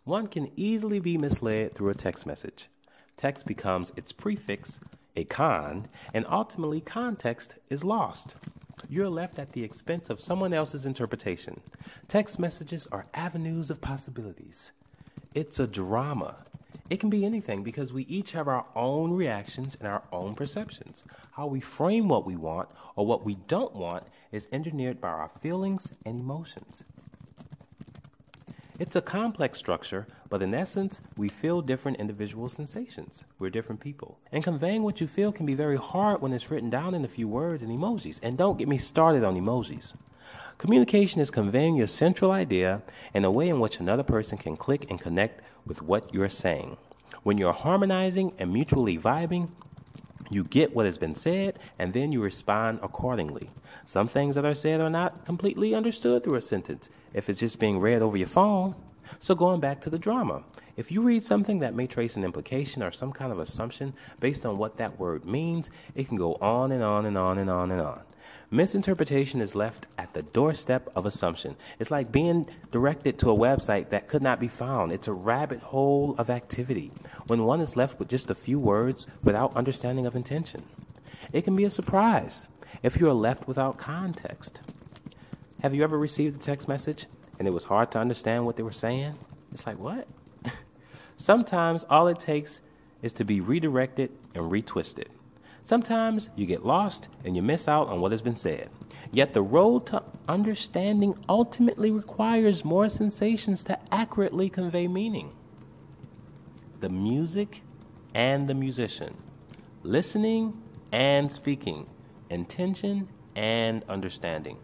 One can easily be misled through a text message. Text becomes its prefix, a con, and ultimately context is lost. You're left at the expense of someone else's interpretation. Text messages are avenues of possibilities. It's a drama. It can be anything because we each have our own reactions and our own perceptions. How we frame what we want or what we don't want is engineered by our feelings and emotions. It's a complex structure, but in essence, we feel different individual sensations. We're different people. And conveying what you feel can be very hard when it's written down in a few words and emojis. And don't get me started on emojis. Communication is conveying your central idea in a way in which another person can click and connect with what you're saying. When you're harmonizing and mutually vibing, you get what has been said, and then you respond accordingly. Some things that are said are not completely understood through a sentence if it's just being read over your phone. So going back to the drama, if you read something that may trace an implication or some kind of assumption based on what that word means, it can go on and on and on and on and on. Misinterpretation is left at the doorstep of assumption. It's like being directed to a website that could not be found. It's a rabbit hole of activity when one is left with just a few words without understanding of intention. It can be a surprise if you are left without context. Have you ever received a text message and it was hard to understand what they were saying? It's like, what? Sometimes all it takes is to be redirected and retwisted. Sometimes you get lost and you miss out on what has been said. Yet the road to understanding ultimately requires more sensations to accurately convey meaning. The music and the musician, listening and speaking, intention and understanding.